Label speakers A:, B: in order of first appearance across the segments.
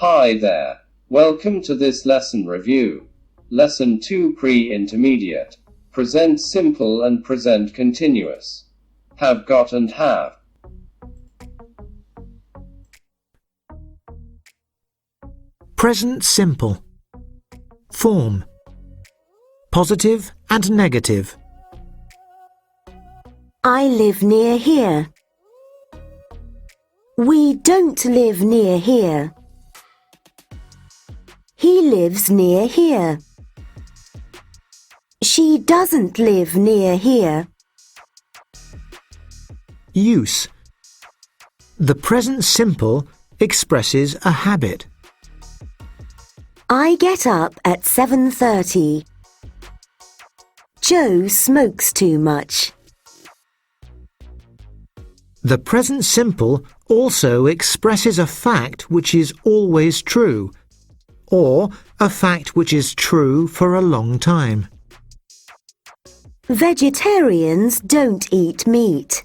A: Hi there. Welcome to this lesson review. Lesson 2 Pre-Intermediate. Present simple and present continuous. Have got and have.
B: Present simple. Form. Positive and negative.
C: I live near here. We don't live near here. He lives near here. She doesn't live near here.
B: Use. The present simple expresses a habit.
C: I get up at 7:30. Joe smokes too much.
B: The present simple also expresses a fact which is always true, or a fact which is true for a long time.
C: Vegetarians don't eat meat.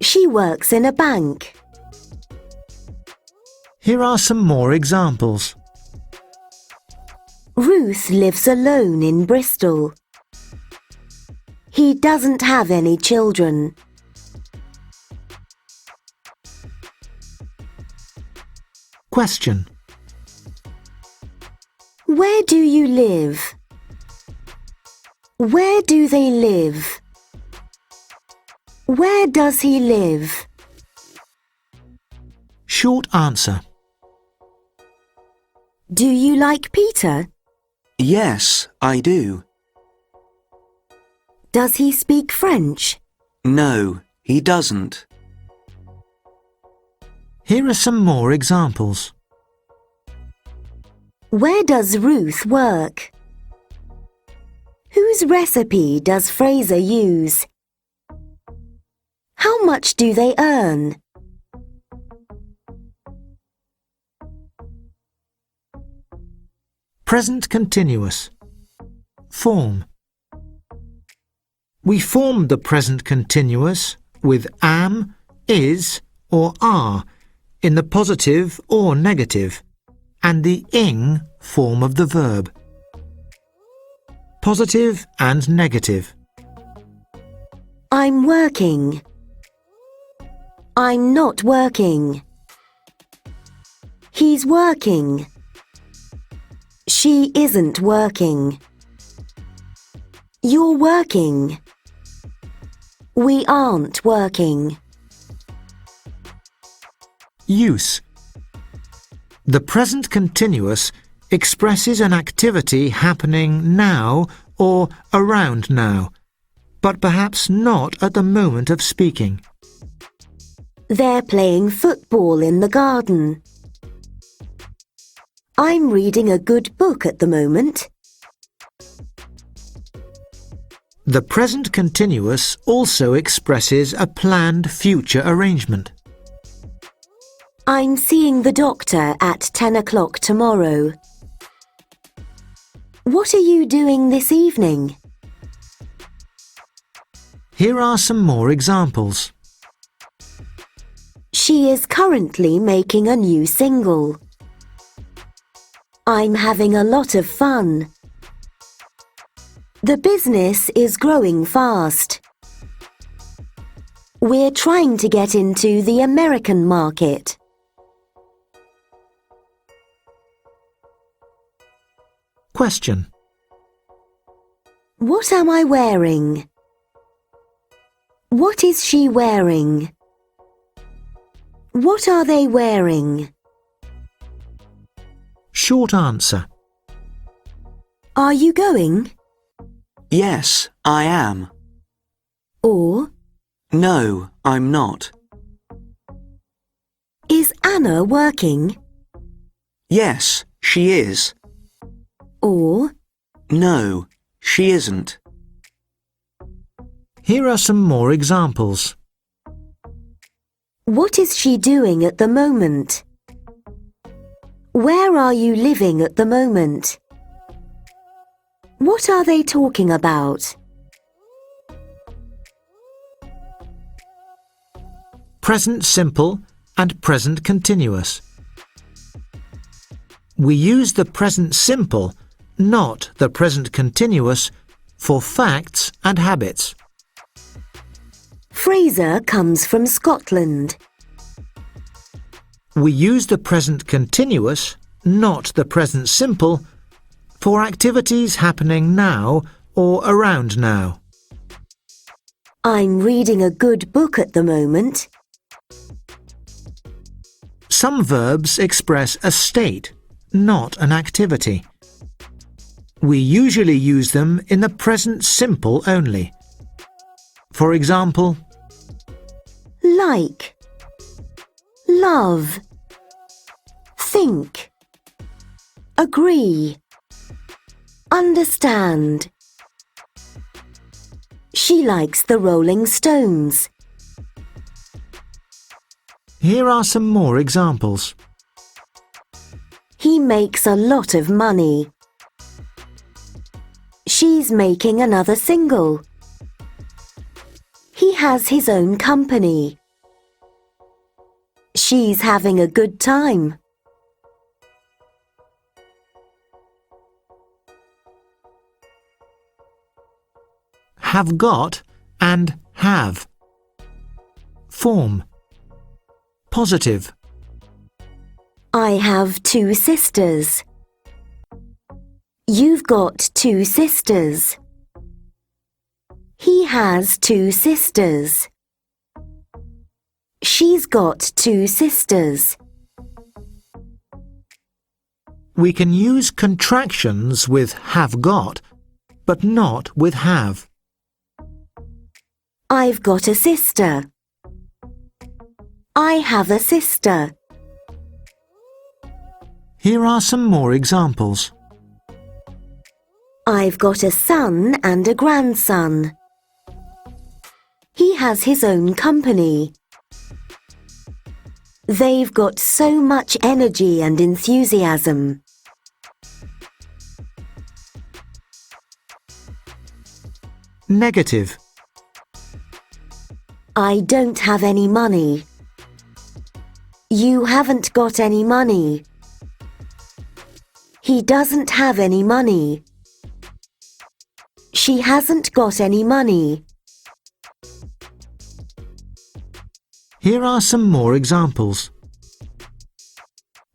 C: She works in a bank.
B: Here are some more examples.
C: Ruth lives alone in Bristol. He doesn't have any children.
B: Question.
C: Where do you live? Where do they live? Where does he live?
B: Short answer.
C: Do you like Peter?
D: Yes, I do.
C: Does he speak French?
D: No, he doesn't.
B: Here are some more examples.
C: Where does Ruth work? Whose recipe does Fraser use? How much do they earn?
B: Present continuous. Form. We form the present continuous with am, is, or are in the positive or negative, and the ing form of the verb. Positive and negative.
C: I'm working. I'm not working. He's working. She isn't working. You're working. We aren't working.
B: Use. The present continuous expresses an activity happening now or around now, but perhaps not at the moment of speaking.
C: They're playing football in the garden. I'm reading a good book at the moment.
B: The present continuous also expresses a planned future arrangement.
C: I'm seeing the doctor at 10 o'clock tomorrow. What are you doing this evening?
B: Here are some more examples.
C: She is currently making a new single. I'm having a lot of fun. The business is growing fast. We're trying to get into the American market.
B: Question.
C: What am I wearing? What is she wearing? What are they wearing?
B: Short answer.
C: Are you going?
D: Yes, I am.
C: Or,
D: No, I'm not.
C: is Anna working?
D: Yes, she is.
C: Or,
D: No, she isn't.
B: Here are some more examples.
C: what is she doing at the moment? Where are you living at the moment? What are they talking about?
B: Present simple and present continuous. We use the present simple, not the present continuous, for facts and habits.
C: Fraser comes from Scotland.
B: We use the present continuous, not the present simple, for activities happening now or around now.
C: I'm reading a good book at the moment.
B: Some verbs express a state, not an activity. We usually use them in the present simple only. For example,
C: Like, love, think, agree, understand. She likes the Rolling Stones.
B: here are some more examples.
C: He makes a lot of money. She's making another single. He has his own company. She's having a good time.
B: Have got and have. Form. Positive.
C: I have 2 sisters. You've got 2 sisters. He has 2 sisters. She's got 2 sisters.
B: We can use contractions with have got, but not with have.
C: I've got a sister. I have a sister.
B: Here are some more examples.
C: I've got a son and a grandson. He has his own company. They've got so much energy and enthusiasm.
B: Negative.
C: I don't have any money. You haven't got any money. He doesn't have any money. She hasn't got any money.
B: Here are some more examples.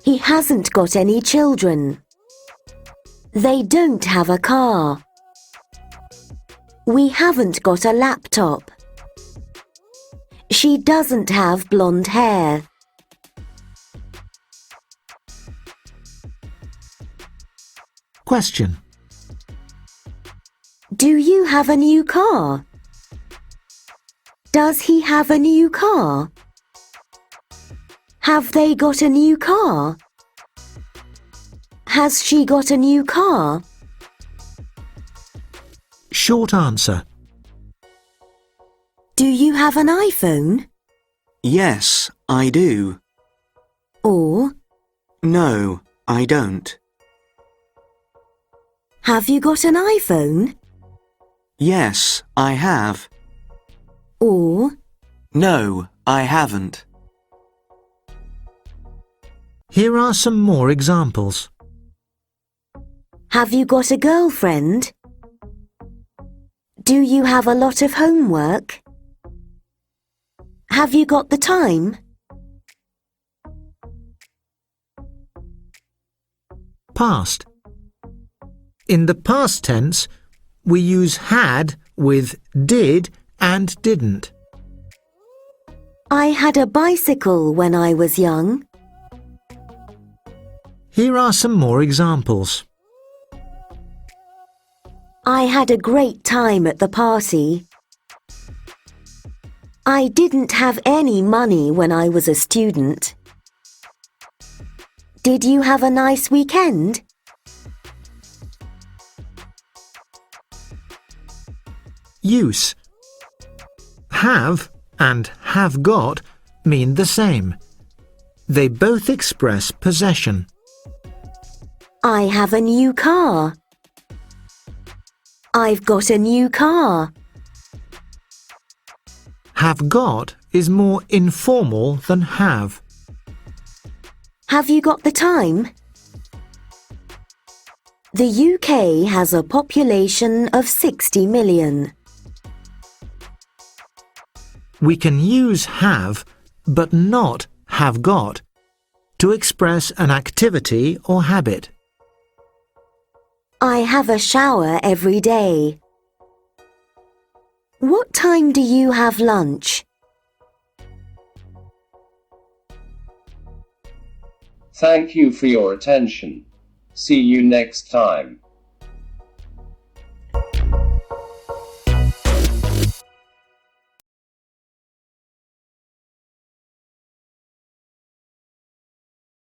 C: He hasn't got any children. They don't have a car. We haven't got a laptop. She doesn't have blonde hair.
B: Question.
C: Do you have a new car? Does he have a new car? Have they got a new car? Has she got a new car?
B: Short answer.
C: Do you have an iPhone?
D: Yes, I do.
C: Or,
D: No, I don't.
C: have you got an iPhone?
D: Yes, I have.
C: Or,
D: No, I haven't.
B: Here are some more examples.
C: have you got a girlfriend? Do you have a lot of homework? Have you got the time?
B: Past. In the past tense, we use had with did and didn't.
C: I had a bicycle when I was young.
B: Here are some more examples.
C: I had a great time at the party. I didn't have any money when I was a student. Did you have a nice weekend?
B: Use. Have and have got mean the same. They both express possession.
C: I have a new car. I've got a new car.
B: Have got is more informal than have.
C: Have you got the time? The UK has a population of 60 million.
B: We can use have, but not have got, to express an activity or habit.
C: I have a shower every day. What time do you have lunch?
A: Thank you for your attention. See you next time.